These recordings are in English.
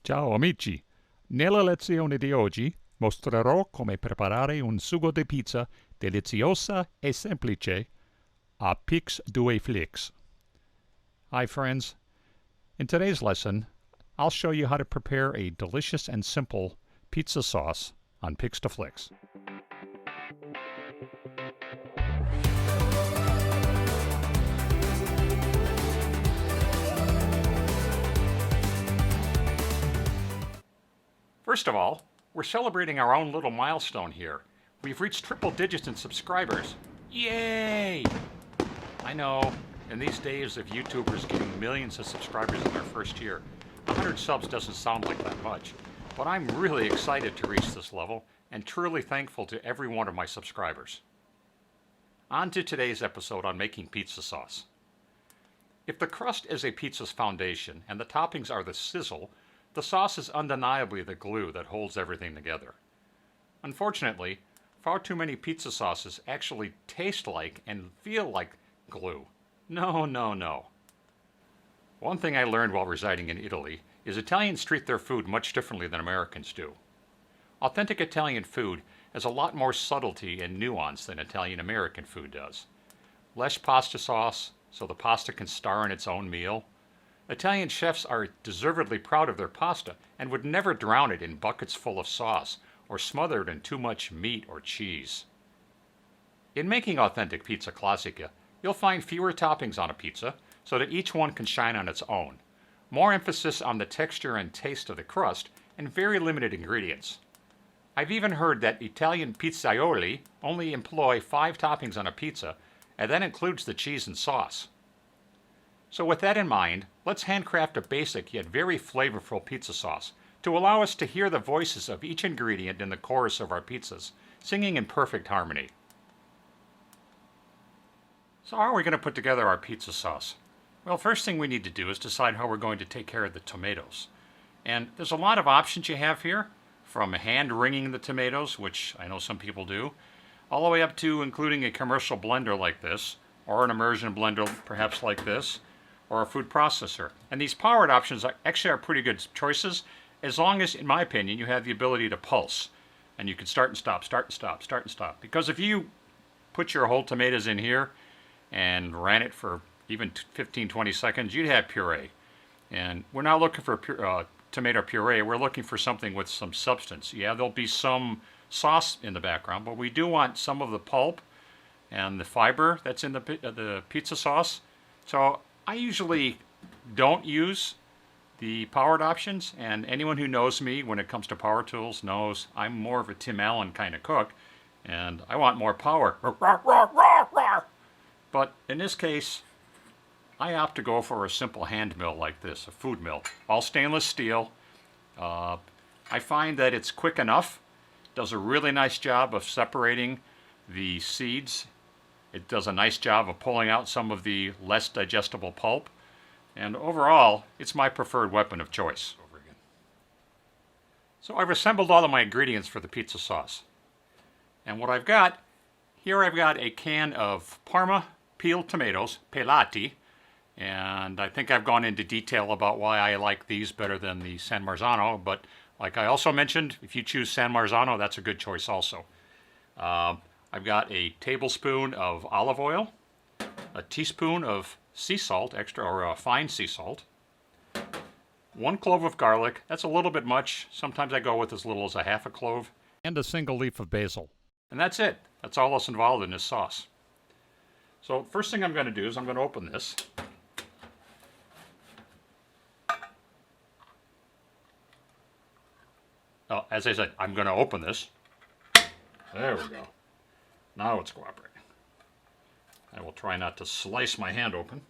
Ciao amici! Nella lezione di oggi mostrerò come preparare un sugo di pizza deliziosa e semplice a Pix Due Flix. Hi friends! In today's lesson, I'll show you how to prepare a delicious and simple pizza sauce on Pix to Flix. First of all, we're celebrating our own little milestone here. We've reached triple digits in subscribers. Yay! I know, in these days of YouTubers getting millions of subscribers in their first year, 100 subs doesn't sound like that much. But I'm really excited to reach this level and truly thankful to every one of my subscribers. On to today's episode on making pizza sauce. If the crust is a pizza's foundation and the toppings are the sizzle, the sauce is undeniably the glue that holds everything together. Unfortunately, far too many pizza sauces actually taste like and feel like glue. No, no, no. One thing I learned while residing in Italy is Italians treat their food much differently than Americans do. Authentic Italian food has a lot more subtlety and nuance than Italian-American food does. Less pasta sauce, so the pasta can star in its own meal. Italian chefs are deservedly proud of their pasta and would never drown it in buckets full of sauce or smother it in too much meat or cheese. In making authentic pizza classica, you'll find fewer toppings on a pizza so that each one can shine on its own, more emphasis on the texture and taste of the crust, and very limited ingredients. I've even heard that Italian pizzaioli only employ 5 toppings on a pizza, and that includes the cheese and sauce. So with that in mind, let's handcraft a basic yet very flavorful pizza sauce to allow us to hear the voices of each ingredient in the chorus of our pizzas, singing in perfect harmony. So how are we going to put together our pizza sauce? Well, first thing we need to do is decide how we're going to take care of the tomatoes. And there's a lot of options you have here, from hand wringing the tomatoes, which I know some people do, all the way up to including a commercial blender like this, or an immersion blender perhaps like this, or a food processor. And these powered options actually are pretty good choices, as long as, in my opinion, you have the ability to pulse. And you can start and stop, start and stop, start and stop. Because if you put your whole tomatoes in here and ran it for even 15-20 seconds, you'd have puree. And we're not looking for tomato puree, we're looking for something with some substance. Yeah, there'll be some sauce in the background, but we do want some of the pulp and the fiber that's in the pizza sauce. So I usually don't use the powered options, and anyone who knows me when it comes to power tools knows I'm more of a Tim Allen kind of cook, and I want more power. But in this case, I opt to go for a simple hand mill like this, a food mill, all stainless steel. I find that it's quick enough, does a really nice job of separating the seeds. It does a nice job of pulling out some of the less digestible pulp. And overall, it's my preferred weapon of choice. So I've assembled all of my ingredients for the pizza sauce. And what I've got, here I've got a can of Parma peeled tomatoes, pelati. And I think I've gone into detail about why I like these better than the San Marzano. But like I also mentioned, if you choose San Marzano, that's a good choice also. I've got a tablespoon of olive oil, a teaspoon of sea salt, extra or fine sea salt, 1 clove of garlic. That's a little bit much. Sometimes I go with as little as a half a clove, and a single leaf of basil. And that's it. That's all that's involved in this sauce. So first thing I'm going to do is I'm going to open this. As I said, I'm going to open this. There we go. Now it's cooperating. I will try not to slice my hand open.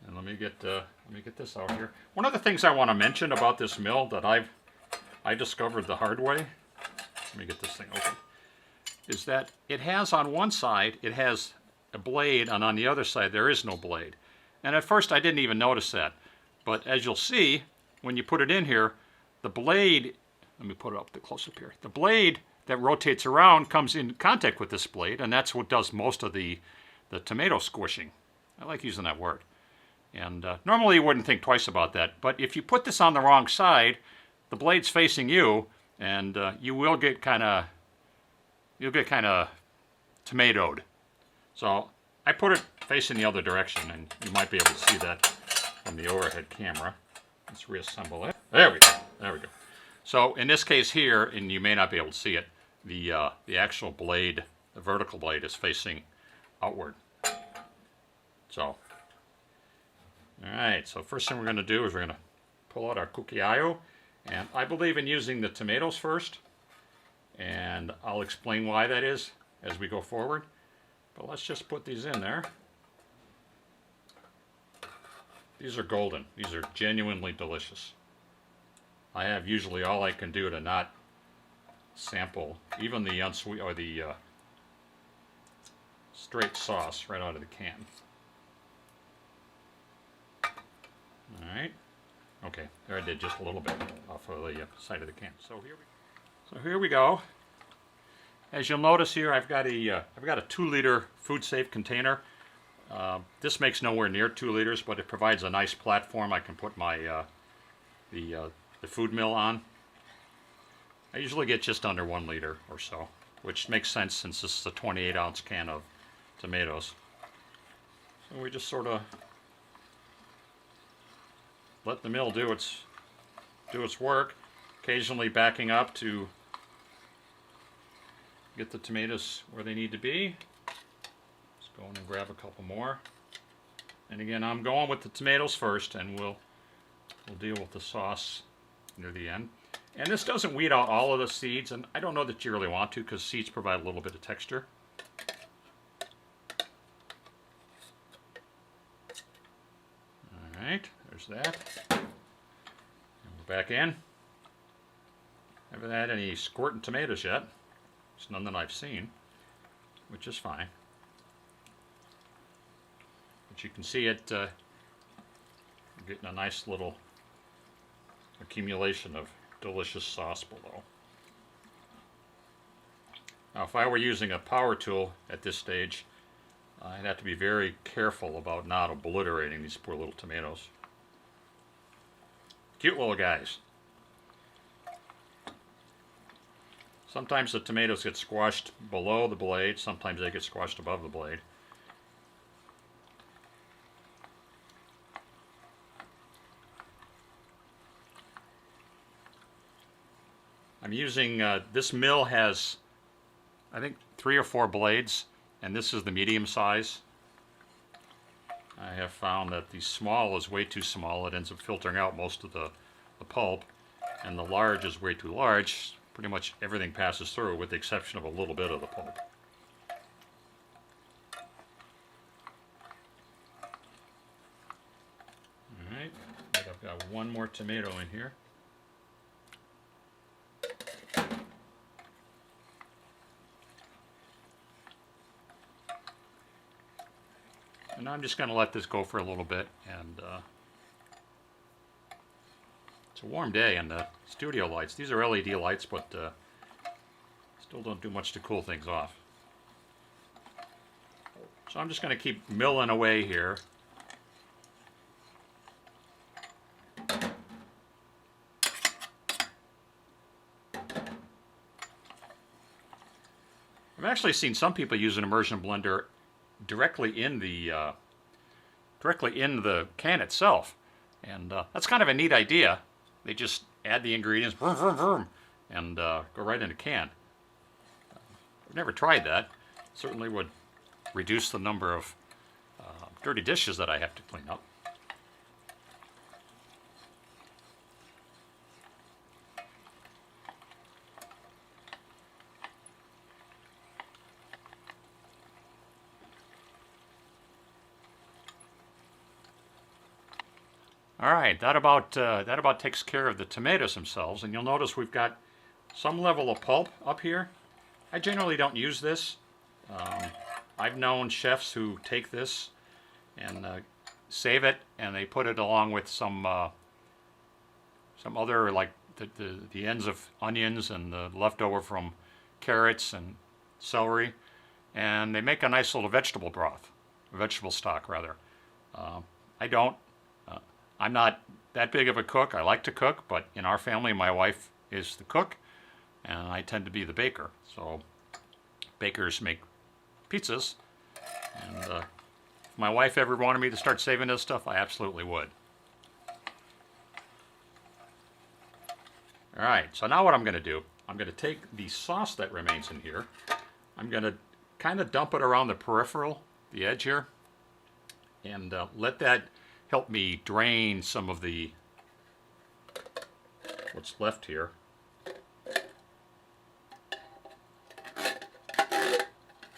And let me get this out here. One of the things I want to mention about this mill that I discovered the hard way, let me get this thing open, is that it has on one side, it has a blade, and on the other side there is no blade. And at first I didn't even notice that. But as you'll see, when you put it in here, the blade, let me put it up close up here, the blade that rotates around comes in contact with this blade, and that's what does most of the tomato squishing. I like using that word. And normally you wouldn't think twice about that, but if you put this on the wrong side, the blade's facing you, and you will get kind of tomatoed. So I put it facing the other direction, and you might be able to see that from the overhead camera. Let's reassemble it. There we go. There we go. So in this case here, and you may not be able to see it, the actual blade, the vertical blade, is facing outward. So, all right. So first thing we're going to do is we're going to pull out our cucchiaio, and I believe in using the tomatoes first, and I'll explain why that is as we go forward. But let's just put these in there. These are golden. These are genuinely delicious. I have usually all I can do to not sample even the unsweet or the straight sauce right out of the can. All right. Okay, there I did just a little bit off of the side of the can. So here we go. As you'll notice here, I've got a 2-liter food safe container. This makes nowhere near 2 liters, but it provides a nice platform I can put my the food mill on. I usually get just under 1 liter or so, which makes sense since this is a 28-ounce can of tomatoes. So we just sort of let the mill do its work, occasionally backing up to get the tomatoes where they need to be. Let's go in and grab a couple more. And again, I'm going with the tomatoes first, and we'll deal with the sauce near the end. And this doesn't weed out all of the seeds, and I don't know that you really want to, because seeds provide a little bit of texture. All right, there's that. And we're back in. Haven't had any squirting tomatoes yet. There's none that I've seen, which is fine. But you can see it getting a nice little accumulation of delicious sauce below. Now, if I were using a power tool at this stage, I'd have to be very careful about not obliterating these poor little tomatoes. Cute little guys. Sometimes the tomatoes get squashed below the blade, sometimes they get squashed above the blade. I'm using, this mill has, I think, 3 or 4 blades, and this is the medium size. I have found that the small is way too small. It ends up filtering out most of the pulp, and the large is way too large. Pretty much everything passes through with the exception of a little bit of the pulp. Alright, I've got one more tomato in here. And I'm just going to let this go for a little bit, and it's a warm day, and the studio lights, these are LED lights, but still don't do much to cool things off. So I'm just going to keep milling away here. I've actually seen some people use an immersion blender directly in the can itself, and that's kind of a neat idea. They just add the ingredients, vroom, vroom, vroom, and go right in a can. I've never tried that. Certainly would reduce the number of dirty dishes that I have to clean up. All right, that about takes care of the tomatoes themselves, and you'll notice we've got some level of pulp up here. I generally don't use this. I've known chefs who take this and save it, and they put it along with some other, like the ends of onions and the leftover from carrots and celery, and they make a nice little vegetable broth, vegetable stock rather. I don't. Uh, I'm not that big of a cook. I like to cook, but in our family, my wife is the cook, and I tend to be the baker. So bakers make pizzas, and if my wife ever wanted me to start saving this stuff, I absolutely would. All right, so now what I'm going to do, I'm going to take the sauce that remains in here. I'm going to kind of dump it around the peripheral, the edge here, and let that help me drain some of the what's left here.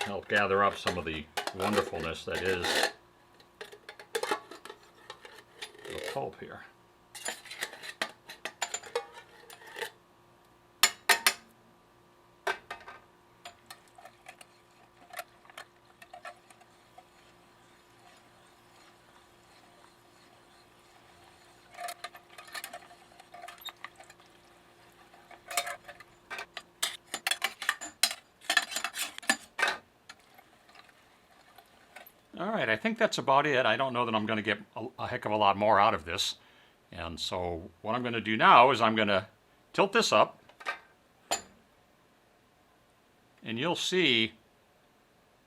Help gather up some of the wonderfulness that is the pulp here. All right, I think that's about it. I don't know that I'm going to get a heck of a lot more out of this. And so what I'm going to do now is I'm going to tilt this up. And you'll see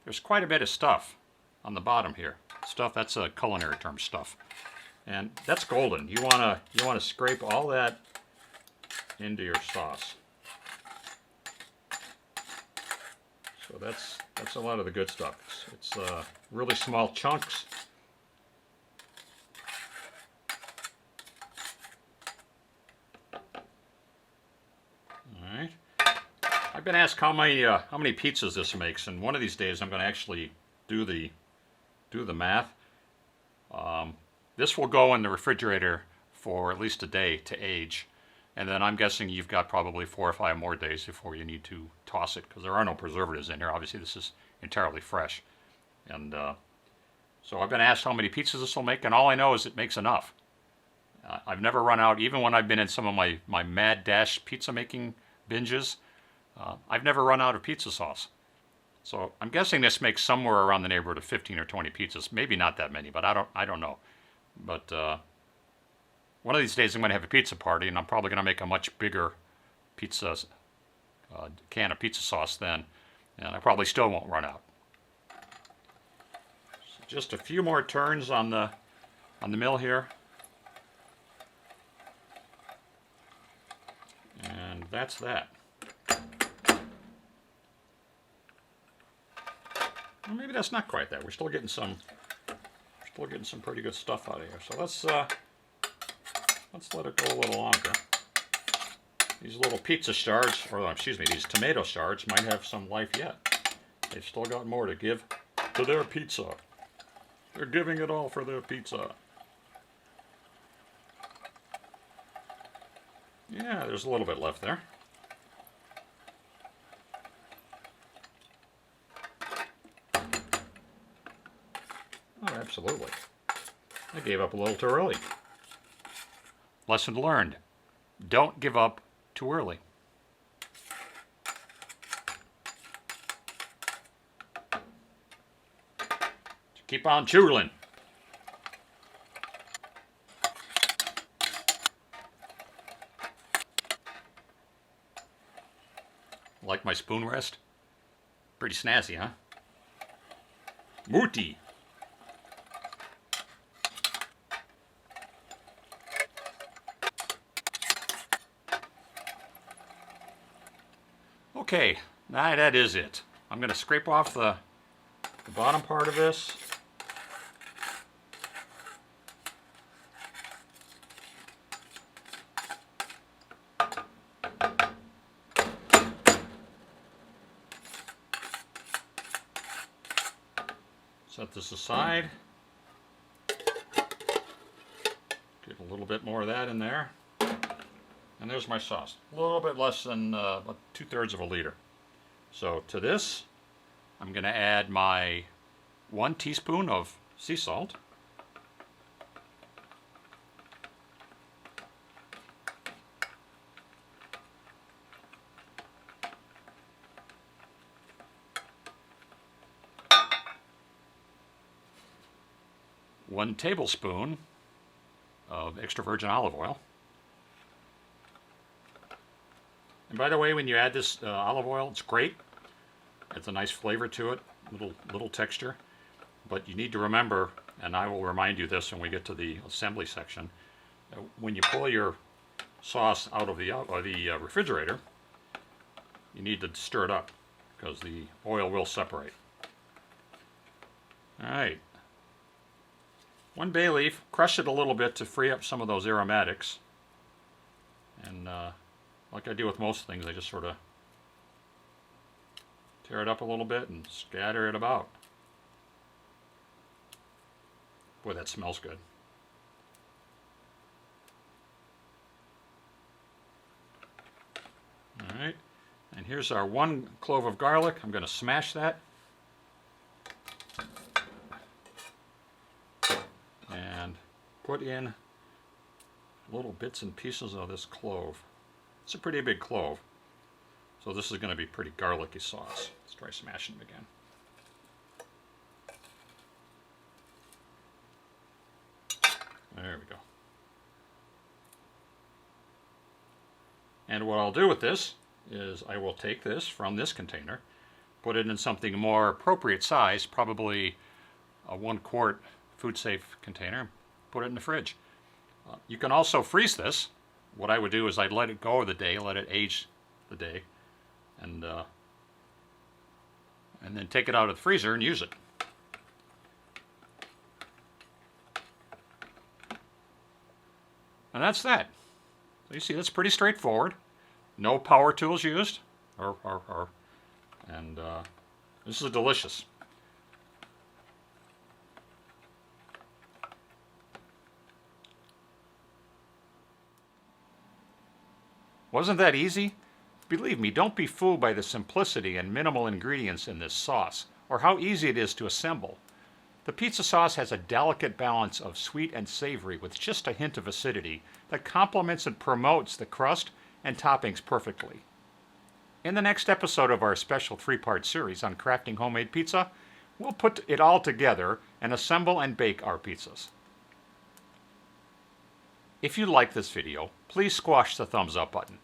there's quite a bit of stuff on the bottom here. Stuff, that's a culinary term, stuff. And that's golden. You want to scrape all that into your sauce. So that's a lot of the good stuff. It's really small chunks. All right. I've been asked how many pizzas this makes, and one of these days I'm going to actually do the math. This will go in the refrigerator for at least a day to age. And then I'm guessing you've got probably 4 or 5 more days before you need to toss it, because there are no preservatives in here. Obviously, this is entirely fresh. And so I've been asked how many pizzas this will make, and all I know is it makes enough. I've never run out, even when I've been in some of my mad dash pizza making binges, I've never run out of pizza sauce. So I'm guessing this makes somewhere around the neighborhood of 15 or 20 pizzas. Maybe not that many, but I don't know. But one of these days I'm going to have a pizza party, and I'm probably going to make a much bigger pizza can of pizza sauce then, and I probably still won't run out. So just a few more turns on the mill here, and that's that. Well, maybe that's not quite that. We're still getting some pretty good stuff out of here. So let's let it go a little longer. These little pizza shards, or excuse me, these tomato shards might have some life yet. They've still got more to give to their pizza. They're giving it all for their pizza. Yeah, there's a little bit left there. Oh, absolutely. I gave up a little too early. Lesson learned. Don't give up too early. Keep on chewing. Like my spoon rest? Pretty snazzy, huh? Mutti. Okay, now that is it. I'm going to scrape off the bottom part of this. Set this aside. Get a little bit more of that in there. And there's my sauce. A little bit less than about 2/3 of a liter. So to this, I'm going to add my 1 teaspoon of sea salt. 1 tablespoon of extra virgin olive oil. And by the way, when you add this olive oil, it's great. It's a nice flavor to it, little texture. But you need to remember, and I will remind you this when we get to the assembly section, when you pull your sauce out of the refrigerator, you need to stir it up because the oil will separate. All right. 1 bay leaf, crush it a little bit to free up some of those aromatics. And like I do with most things, I just sort of tear it up a little bit and scatter it about. Boy, that smells good. All right, and here's our 1 clove of garlic. I'm going to smash that. And put in little bits and pieces of this clove. It's a pretty big clove, so this is going to be pretty garlicky sauce. Let's try smashing it again. There we go. And what I'll do with this is I will take this from this container, put it in something more appropriate size, probably a 1 quart food safe container, put it in the fridge. You can also freeze this. What I would do is I'd let it go the day, let it age the day, and then take it out of the freezer and use it. And that's that. So you see, that's pretty straightforward. No power tools used, and this is delicious. Wasn't that easy? Believe me, don't be fooled by the simplicity and minimal ingredients in this sauce, or how easy it is to assemble. The pizza sauce has a delicate balance of sweet and savory with just a hint of acidity that complements and promotes the crust and toppings perfectly. In the next episode of our special 3-part series on crafting homemade pizza, we'll put it all together and assemble and bake our pizzas. If you like this video, please squash the thumbs up button.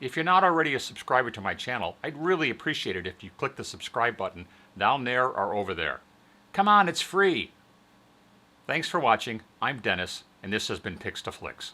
If you're not already a subscriber to my channel, I'd really appreciate it if you click the subscribe button down there or over there. Come on, it's free! Thanks for watching. I'm Dennis, and this has been Pix to Flix.